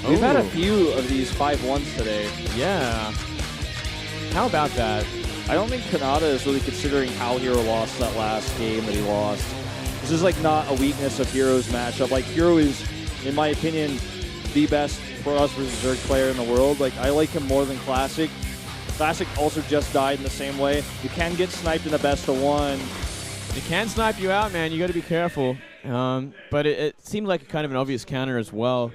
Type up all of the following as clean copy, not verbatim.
We've had a few of these 5-1s today. Yeah. How about that? I don't think Kanata is really considering how herO lost that last game that he lost. This is like not a weakness of herO's matchup. Like herO is, in my opinion, the best for us versus Zerg player in the world. Like I like him more than Classic. Classic also just died in the same way. You can get sniped in the best of one. It can snipe you out, man. You got to be careful. But it seemed like kind of an obvious counter as well.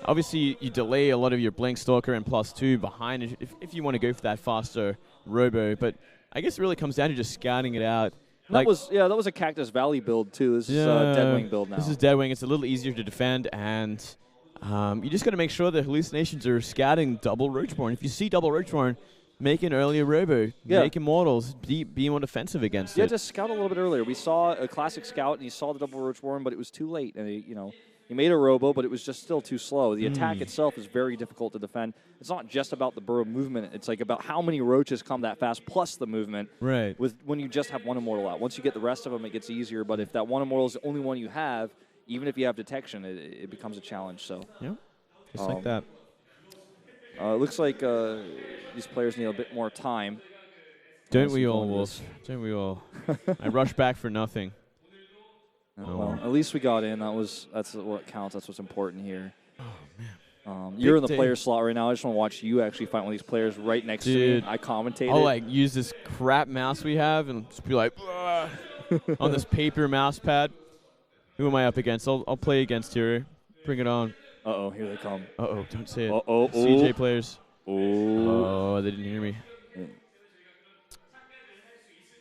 Obviously, you delay a lot of your Blink Stalker and +2 behind if you want to go for that faster Robo. But I guess it really comes down to just scouting it out. Like, that was a Cactus Valley build too. This is Deadwing build now. This is Deadwing. It's a little easier to defend, and you just got to make sure the hallucinations are scouting double Roachborn. If you see double Roachborn, make an earlier Robo. Make Immortals. Be more defensive against it. Yeah, just scout a little bit earlier. We saw a Classic Scout, and he saw the double Roachborn, but it was too late. And he made a Robo, but it was just still too slow. The attack itself is very difficult to defend. It's not just about the burrow movement. It's like about how many roaches come that fast plus the movement. Right. When you just have one Immortal out. Once you get the rest of them, it gets easier. But if that one Immortal is the only one you have, even if you have detection, it becomes a challenge. So yeah, just like that. It looks like these players need a bit more time. Don't we all, Wolf? Don't we all? I rush back for nothing. Well, at least we got in. That's what counts. That's what's important here. Oh, man. You're in the player slot right now. I just want to watch you actually fight one of these players right next to me. I commentate. I'll like use this crap mouse we have and just be like on this paper mouse pad. Who am I up against? I'll play against herO. Bring it on. Uh-oh, here they come. Uh-oh, don't say it. Uh-oh. CJ players. Oh, they didn't hear me.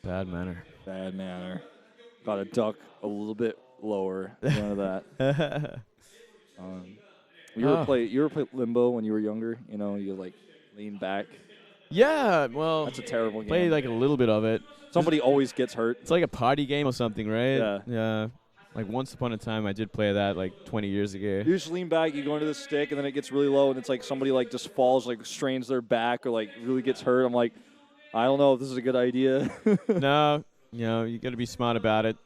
Bad manner. Bad manner. Got to duck a little bit lower. None of that. You ever play Limbo when you were younger? You know, you like lean back. Yeah, well, that's a terrible game. Played like a little bit of it. Somebody always gets hurt. It's like a party game or something, right? Yeah. Yeah. Like once upon a time, I did play that like 20 years ago. You just lean back, you go into the stick, and then it gets really low, and it's like somebody like just falls, like strains their back, or like really gets hurt. I'm like, I don't know if this is a good idea. No, you got to be smart about it.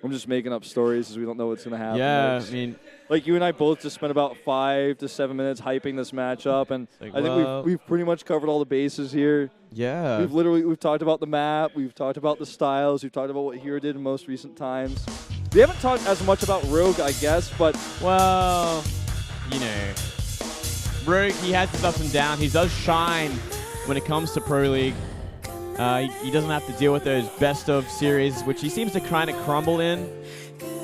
I'm just making up stories because we don't know what's going to happen. Yeah, next. I mean, like you and I both just spent about 5 to 7 minutes hyping this matchup, and like, I think we've pretty much covered all the bases here. Yeah, we've talked about the map, we've talked about the styles, we've talked about what herO did in most recent times. We haven't talked as much about Rogue, I guess, but well, Rogue, he has his ups and downs. He does shine when it comes to Pro League. He doesn't have to deal with those best of series, which he seems to kind of crumble in.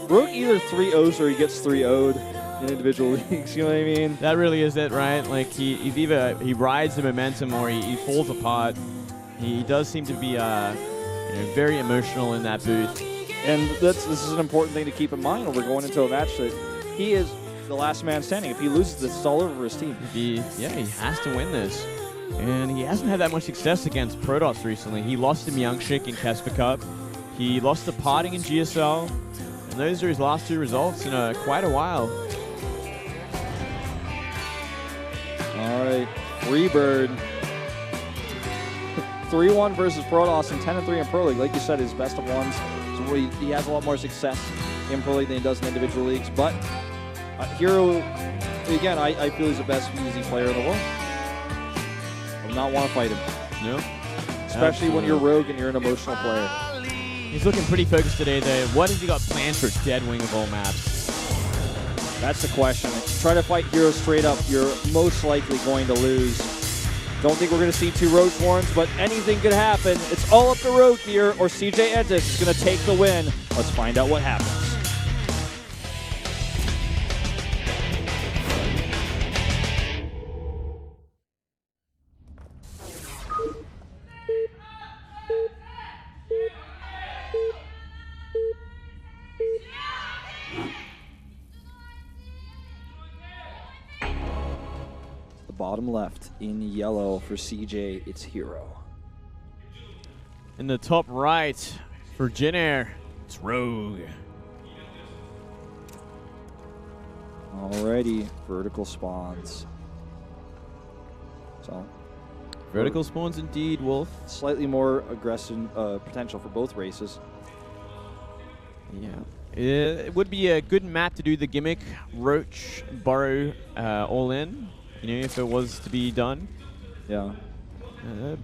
Rogue either 3-0s or he gets 3-0'd in individual leagues, you know what I mean? That really is it, right? Like he rides the momentum or he falls apart. He does seem to be very emotional in that booth. And this is an important thing to keep in mind when we're going into a match that he is the last man standing. If he loses this, it's all over for his team. He has to win this. And he hasn't had that much success against Protoss recently. He lost to Myungshik in Kesper Cup. He lost to Parting in GSL. And those are his last 2 results in quite a while. All right, Freebird. 3-1 versus Protoss and 10-3 in Pro League. Like you said, his best of ones. So he has a lot more success in Pro League than he does in individual leagues. But herO, again, I feel he's the best easy player in the world. I would not want to fight him. No. Especially when you're Rogue and you're an emotional player. He's looking pretty focused today, though. What has he got planned for Deadwing of all maps? That's the question. Try to fight herO straight up. You're most likely going to lose. Don't think we're going to see 2 Roach Horns, but anything could happen. It's all up to Rogue here, or CJ Entis is going to take the win. Let's find out what happens. Bottom left in yellow for CJ, it's herO. In the top right for Jin Air, it's Rogue. Alrighty, vertical spawns. So, vertical spawns indeed, Wolf. Slightly more aggressive potential for both races. Yeah. It would be a good map to do the gimmick Roach Burrow all in, if it was to be done. Yeah.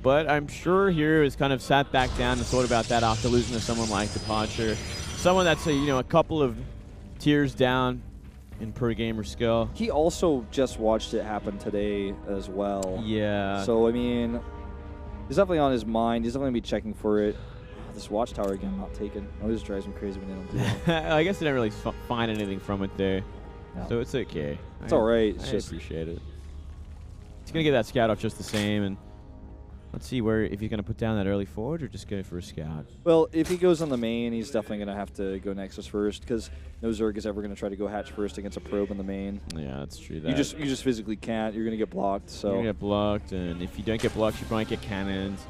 But I'm sure here is kind of sat back down and thought about that after losing to someone like Departure. Someone that's a couple of tiers down in per gamer skill. He also just watched it happen today as well. Yeah. So, I mean, he's definitely on his mind. He's definitely going to be checking for it. This watchtower again, not taken. Always drives me crazy when they don't do that. I guess they didn't really find anything from it there. No. So it's okay. It's all right. It's I just appreciate it. He's going to get that scout off just the same. And let's see if he's going to put down that early forward or just go for a scout. Well, if he goes on the main, he's definitely going to have to go Nexus first because no Zerg is ever going to try to go hatch first against a probe in the main. Yeah, that's true. You just physically can't. You're going to get blocked. So you're going to get blocked, and if you don't get blocked, you might get cannons.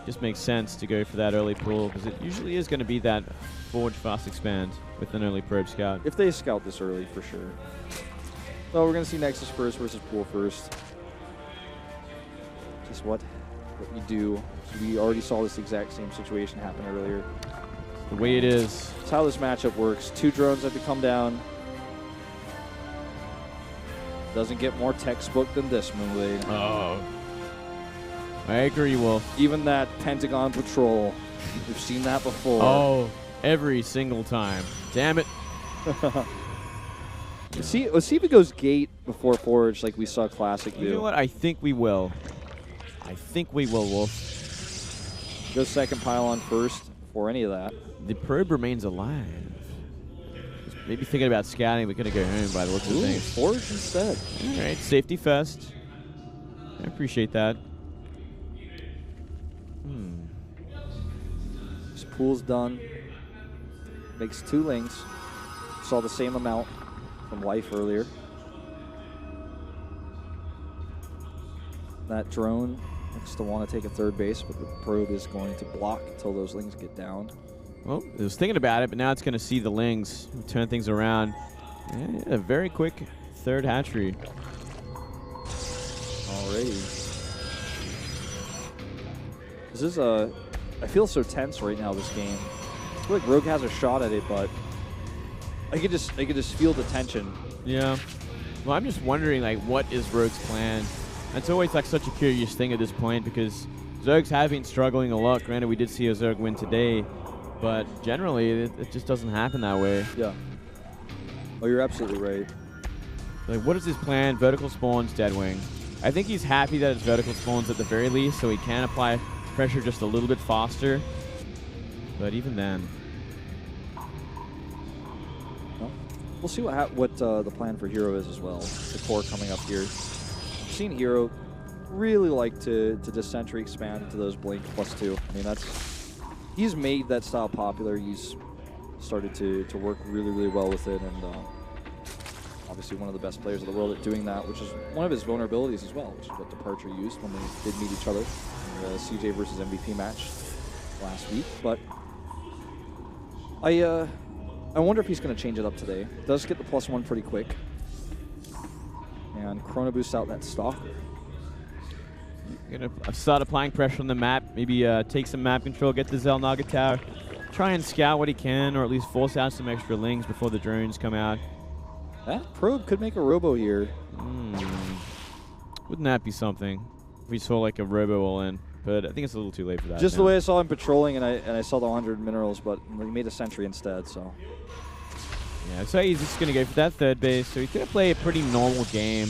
Just makes sense to go for that early pull because it usually is going to be that forge fast expand with an early probe scout. If they scout this early, for sure. So we're going to see Nexus first versus pool first. Just what you do. We already saw this exact same situation happen earlier. The way it is. That's how this matchup works. 2 drones have to come down. Doesn't get more textbook than this, Moonblade. Oh. I agree, Wolf. Even that Pentagon patrol. We've seen that before. Oh, every single time. Damn it. Let's see if it goes gate before forge like we saw Classic do. You know what? I think we will. I think we will, Wolf. Go second pylon first before any of that. The probe remains alive. Maybe thinking about scouting, we're going to go home by the looks of things. Forge instead. All right, safety first. I appreciate that. This pool's done. Makes 2 lings. Saw the same amount from Life earlier. That drone looks to want to take a 3rd base, but the probe is going to block until those lings get down. Well, I was thinking about it, but now it's going to see the lings, turn things around. And a very quick 3rd hatchery. Alrighty. This is I feel so tense right now, this game. I feel like Rogue has a shot at it, but I could just feel the tension. Yeah. Well, I'm just wondering, like, what is Rogue's plan? It's always, like, such a curious thing at this point because Zergs have been struggling a lot. Granted, we did see a Zerg win today, but generally, it just doesn't happen that way. Yeah. Oh, you're absolutely right. Like, what is his plan? Vertical spawns, Deadwing. I think he's happy that it's vertical spawns at the very least, so he can apply pressure just a little bit faster. But even then, well, we'll see what the plan for herO is as well. The core coming up here. I've seen herO really like to just sentry expand into those blink +2. I mean, he's made that style popular. He's started to work really, really well with it, and obviously one of the best players in the world at doing that, which is one of his vulnerabilities as well, which is what Departure used when they did meet each other in the CJ versus MVP match last week. But I wonder if he's going to change it up today. Does get the +1 pretty quick, and Chrono boosts out that Stalker. gonna start applying pressure on the map. Maybe take some map control, get the Xel'Naga tower, try and scout what he can, or at least force out some extra lings before the drones come out. That probe could make a robo here. Wouldn't that be something? If we saw like a robo all in, but I think it's a little too late for that. Just now. the way I saw him patrolling, and I saw the 100 minerals, but he made a sentry instead. So yeah, so he's just gonna go for that 3rd base. So he's gonna play a pretty normal game.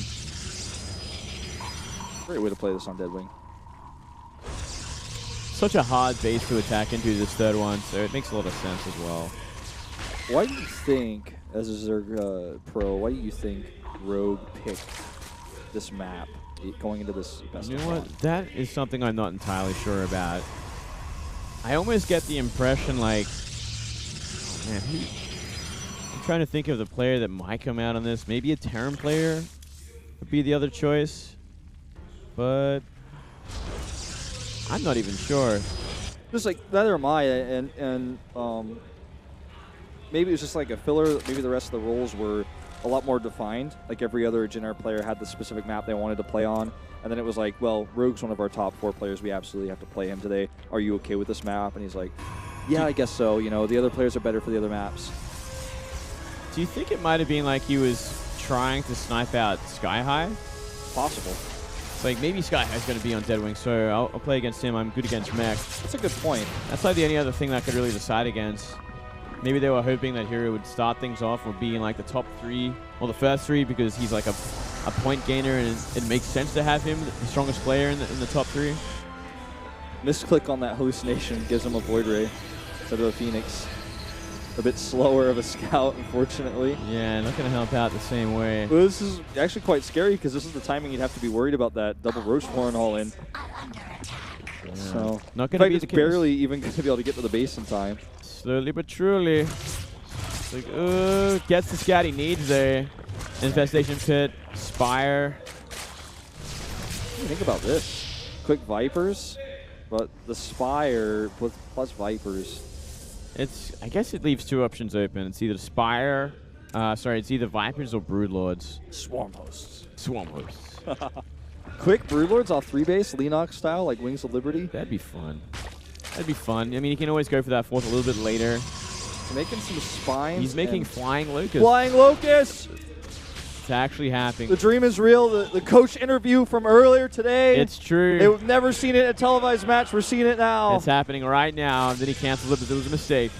great way to play this on Deadwing. Such a hard base to attack into this 3rd one, so it makes a lot of sense as well. Why do you think, as a Zerg pro, why do you think Rogue picked this map going into this best You of know one? what? That is something I'm not entirely sure about. I almost get the impression like, oh man, I'm trying to think of the player that might come out on this. Maybe a Terran player would be the other choice, but I'm not even sure. Just like, neither am I, and maybe it was just like a filler. Maybe the rest of the roles were a lot more defined. Like every other Jin player had the specific map they wanted to play on, and then it was like, well, Rogue's one of our top 4 players. We absolutely have to play him today. Are you okay with this map? And he's like, yeah, I guess so. You know, the other players are better for the other maps. Do you think it might have been like he was trying to snipe out Sky High? Possible. It's like maybe Sky High's going to be on Deadwing, so I'll play against him. I'm good against mech. That's a good point. That's like the only other thing that I could really decide against. Maybe they were hoping that herO would start things off or be in like the top 3 or the first 3 because he's like a point gainer and it makes sense to have him the strongest player in the top 3. Misclick on that hallucination gives him a Void Ray instead of a Phoenix. A bit slower of a scout, unfortunately. Yeah, not going to help out the same way. Well, this is actually quite scary because this is the timing you'd have to be worried about that double Roach Warren all in. Yeah. So, not going to be the case. Barely even going to be able to get to the base in time. Slowly but surely. Like, gets the scout he needs there. Infestation Pit, Spire. What do you think about this? Quick Vipers, but the Spire plus Vipers. I guess it leaves 2 options open. It's either Spire, it's either Vipers or Broodlords. Swarm Hosts. Swarm Hosts. Quick Broodlords off 3-base, Leenox style, like Wings of Liberty. That'd be fun. That'd be fun. I mean, you can always go for that 4th a little bit later. He's making some spines. He's making Flying Locust. Flying Locust! It's actually happening. The dream is real. The coach interview from earlier today. It's true. They've never seen it in a televised match. We're seeing it now. It's happening right now. Then he cancels it because it was a mistake.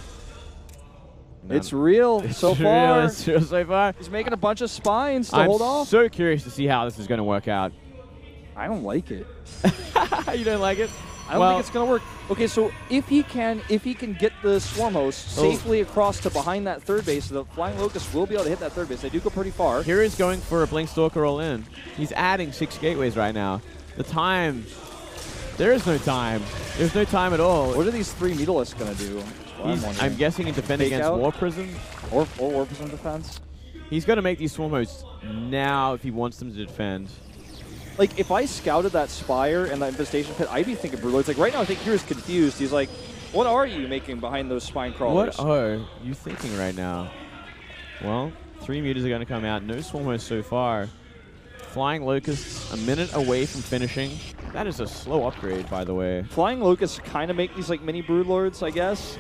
It's real so far. It's real so far. He's making a bunch of spines to hold off. I'm so curious to see how this is going to work out. I don't like it. You don't like it? I don't think it's going to work. Okay, so if he can get the Swarm Host safely across to behind that 3rd base, the Flying Locust will be able to hit that 3rd base. They do go pretty far. hero's going for a Blink Stalker all in. He's adding 6 gateways right now. The time, there is no time. There's no time at all. What are these 3 Needleists going to do? I'm guessing he defend against War Prism. Or War Prism defense. He's going to make these Swarm Hosts now if he wants them to defend. Like, if I scouted that Spire and that Infestation Pit, I'd be thinking Broodlords. Like, right now, I think hero's confused. He's like, what are you making behind those spine crawlers? What are you thinking right now? Well, 3 mutas are going to come out. No Swarm Hosts so far. Flying Locusts a minute away from finishing. That is a slow upgrade, by the way. Flying Locusts kind of make these, like, mini Broodlords, I guess.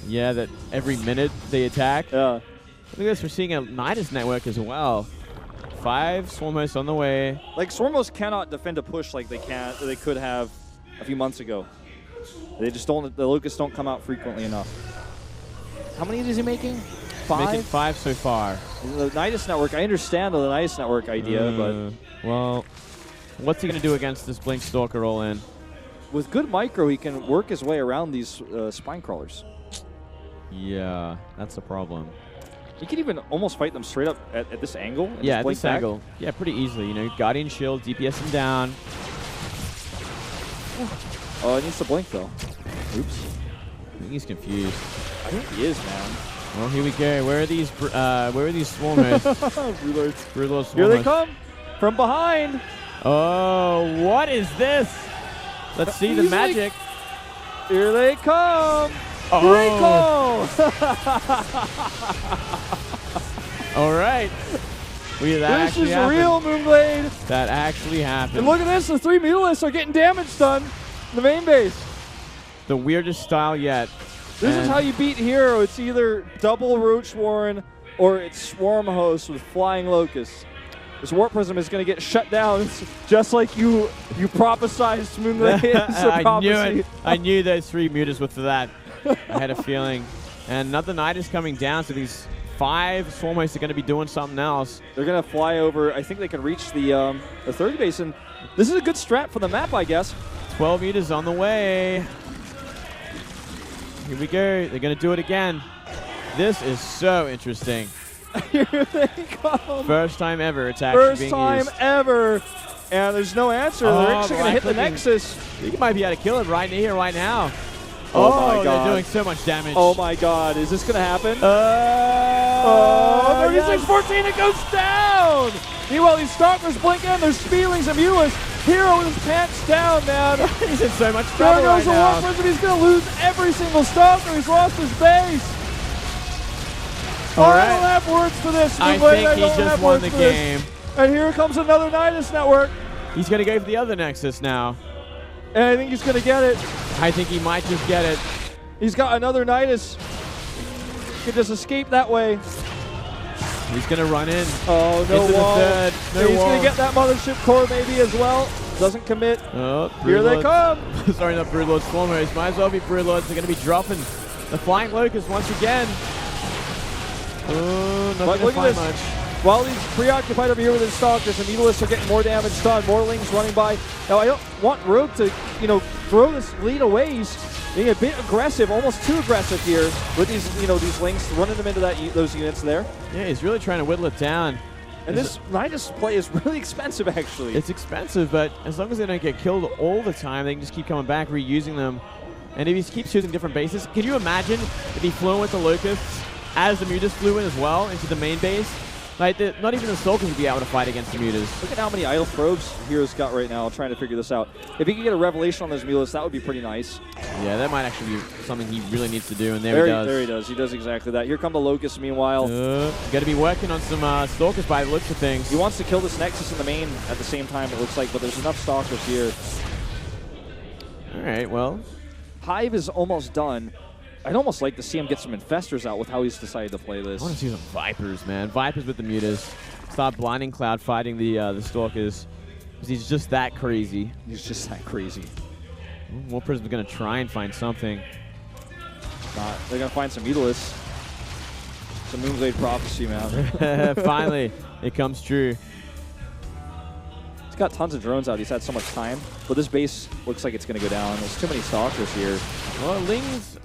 Yeah, that every minute they attack. Yeah. Look at this. We're seeing a Nidus network as well. 5 Swarm Hosts on the way. Like, Swarm Hosts cannot defend a push like they could have a few months ago. They just don't. The Locusts don't come out frequently enough. How many is he making? 5? Making 5 so far. The Nidus network. I understand the Nidus network idea, but well, what's he gonna do against this Blink Stalker all in? with good micro, he can work his way around these spine crawlers. Yeah, that's a problem. He can even almost fight them straight up at this angle. Yeah, at this angle. Yeah, pretty easily. You know, Guardian Shield, DPS him down. Oh, it needs to blink though. Oops. I think he's confused. I think he is, man. Well, here we go. Where are these swarmers? Broodlords swarmers. Here they come from behind. Oh, what is this? Let's see the magic. Here they come. Oh. All right. This is real, Moonblade. That actually happened. And look at this. The 3 Mutalisks are getting damage done in the main base. The weirdest style yet. This is how you beat herO. It's either double Roach Warren or it's Swarm Host with Flying Locust. This Warp Prism is going to get shut down. It's just like you prophesized, Moonblade. I knew it. I knew those 3 mutas were for that. I had a feeling. And another Knight is coming down, so these 5 Swarm Hosts are going to be doing something else. They're going to fly over. I think they can reach the third base. And this is a good strat for the map, I guess. 12 mutas on the way. Here we go. They're going to do it again. This is so interesting. Here they come. First time ever it's actually being used. First time ever. And there's no answer. They're actually going to hit the Nexus. You might be able to kill it right here, right now. Oh my God. They're doing so much damage. Oh my God. Is this going to happen? 36-14, it goes down. Meanwhile, these Stalkers blink in. There's feelings of Euless. herO with his pants down, man. He's in so much trouble right now. There goes the Warp Prism. He's going to lose every single Stalker. He's lost his base. All right. I don't have words for this. I think he just won the game. And here comes another Nidus network. He's going to go for the other Nexus now. And I think he's going to get it. I think he might just get it. He's got another Nidus. He can just escape that way. He's going to run in. Oh, no into wall. The third. No He's wall. going to get that Mothership Core maybe as well. Doesn't commit. Oh, Here they come. Sorry, not Broodlords. Foremost. Might as well be Broodlords. They're going to be dropping the Flying Locust once again. Oh, not going to find much. While he's preoccupied over here with his Stalkers, the Mutalisks are getting more damage done. More Lings running by. Now, I don't want Rogue to, throw this lead away. He's being a bit aggressive, almost too aggressive here with these, these Lings, running them into those units there. Yeah, he's really trying to whittle it down. And this Nidus play is really expensive, actually. It's expensive, but as long as they don't get killed all the time, they can just keep coming back, reusing them. And if he keeps choosing different bases, can you imagine if he flew in with the Locusts as the Mutas flew in as well into the main base? Like, not even the Stalkers would be able to fight against the Mutas. Look at how many idle probes Hero's got right now trying to figure this out. If he could get a revelation on those Mutalisks, that would be pretty nice. Yeah, that might actually be something he really needs to do, and there he does. There he does. He does exactly that. Here come the Locusts, meanwhile. Got to be working on some Stalkers by the looks of things. He wants to kill this Nexus in the main at the same time, it looks like, but there's enough Stalkers here. All right, well. Hive is almost done. I'd almost like to see him get some Infestors out with how he's decided to play this. I want to see some Vipers, man. Vipers with the Mutas. Stop Blinding Cloud fighting the Stalkers. He's just that crazy. He's just that crazy. More Prism's going to try and find something. Not. They're going to find some Mutalisks. Some Moonblade Prophecy, man. Finally, it comes true. He's got tons of drones out. He's had so much time. But this base looks like it's going to go down. There's too many Stalkers here. Well,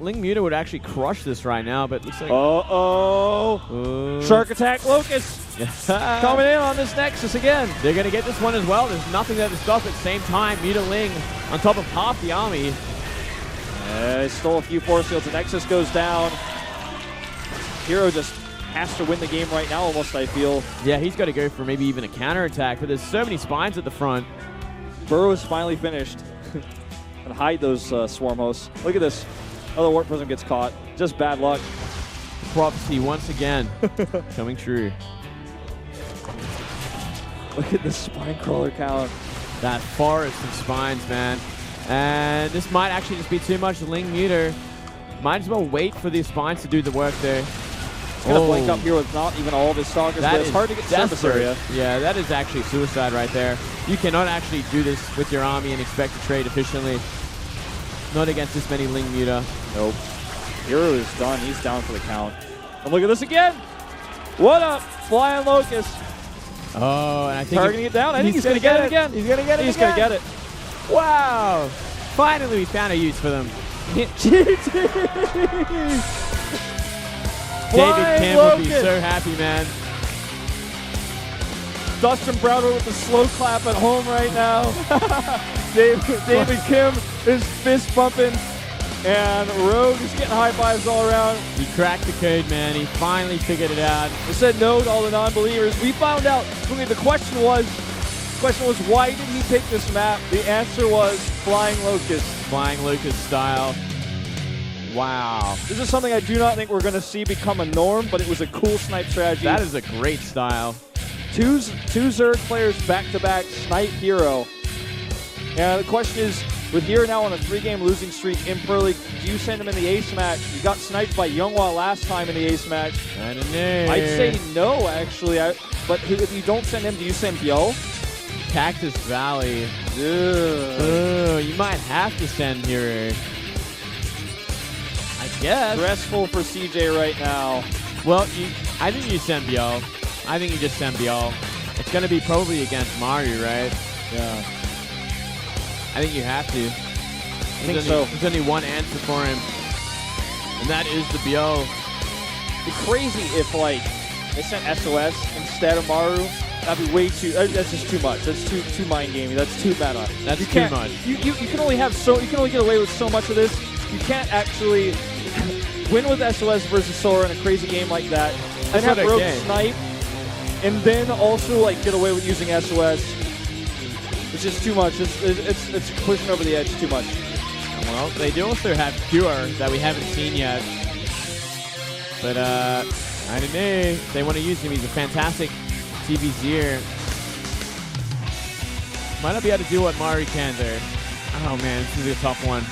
Ling Muta would actually crush this right now, but it looks like... Uh-oh. Shark Attack Locust. Coming in on this Nexus again. They're going to get this one as well. There's nothing there to stop at the same time. Muta Ling on top of half the army. He stole a few force fields. The Nexus goes down. Hero just has to win the game right now almost, I feel. Yeah, he's got to go for maybe even a counterattack, but there's so many spines at the front. Burrow is finally finished. And hide those swarm hosts. Look at this. Another Warp Prism gets caught. Just bad luck. Prophecy once again coming true. Look at this spine crawler count. That forest of spines, man. And this might actually just be too much Ling Muta. Might as well wait for these spines to do the work there. He's going to blink up here with not even all of his Stalkers, but it's hard to get surface area. Yeah, that is actually suicide right there. You cannot actually do this with your army and expect to trade efficiently. Not against this many Ling Muta. Nope. Hero is done. He's down for the count. And look at this again. What up? Flying Locust. Oh, and I think targeting it down. I think he's going to get it again. He's going to get it He's going to get it. Wow. Finally, we found a use for them. David Kim would be so happy, man. Dustin Browder with the slow clap at home right now. David Kim is fist bumping, and Rogue is getting high fives all around. He cracked the code, man. He finally figured it out. He said no to all the non-believers. We found out. The question was, why did he pick this map? The answer was Flying Locust. Flying Locust style. Wow. This is something I do not think we're going to see become a norm, but it was a cool snipe strategy. That is a great style. Two Zerg players back-to-back snipe Hero. And the question is, with Hero now on a 3-game losing streak in Pro League, do you send him in the ace match? You got sniped by Younghwa last time in the ace match. I don't know. I'd say no, actually. But if you don't send him, do you send Biel? Cactus Valley. You might have to send Hero. I guess. Stressful for CJ right now. Well, I think you send Biel. I think you just send Biel. It's going to be probably against Mario, right? Yeah. I think you have to. I think so. There's only one answer for him, and that is the Biel. It'd be crazy if, they sent SOS instead of Maru. That'd be way too. That's just too much. That's too mind gaming. That's too meta. That's too much. You can only have you can only get away with so much of this. You can't actually win with SOS versus Sora in a crazy game like that. And have Rogue snipe, and then also get away with using SOS. It's just too much. It's pushing over the edge too much. Well, they do also have Cure that we haven't seen yet. But I don't know. They want to use him. He's a fantastic TVZer. Might not be able to do what Mari can there. Oh man, this is a tough one.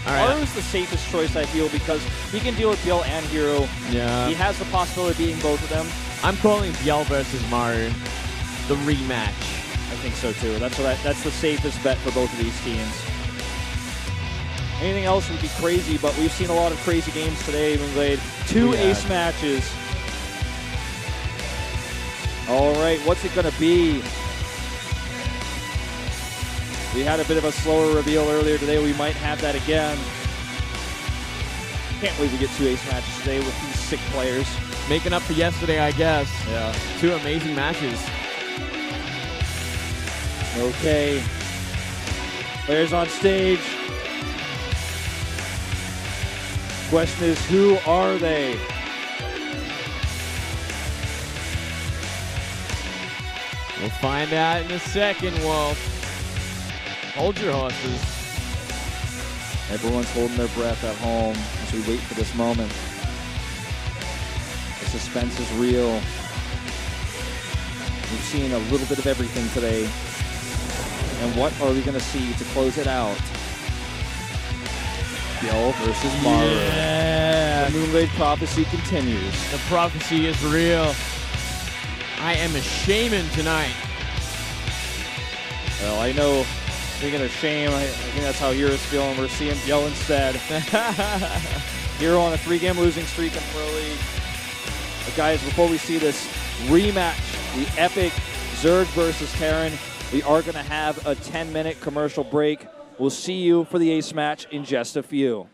All right. Maru's the safest choice, I feel, because he can deal with Biel and herO. Yeah. He has the possibility of beating both of them. I'm calling Biel versus Maru the rematch. I think so, too. That's the safest bet for both of these teams. Anything else would be crazy, but we've seen a lot of crazy games today. We played 2 ace matches. All right, what's it going to be? We had a bit of a slower reveal earlier today. We might have that again. Can't believe we get 2 ace matches today with these sick players. Making up for yesterday, I guess. Yeah. 2 amazing matches. Okay. Players on stage. Question is, who are they? We'll find out in a second, Wolf. Hold your horses. Everyone's holding their breath at home as we wait for this moment. The suspense is real. We've seen a little bit of everything today. And what are we going to see to close it out? Biel versus Maru. Yeah. The Moonblade prophecy continues. The prophecy is real. I am a shaman tonight. Well, I know, speaking of shame, I think that's how hero's feeling. We're seeing Biel instead. herO on a 3-game losing streak in Pro League. But guys, before we see this rematch, the epic Zerg versus Terran, we are going to have a 10-minute commercial break. We'll see you for the ace match in just a few.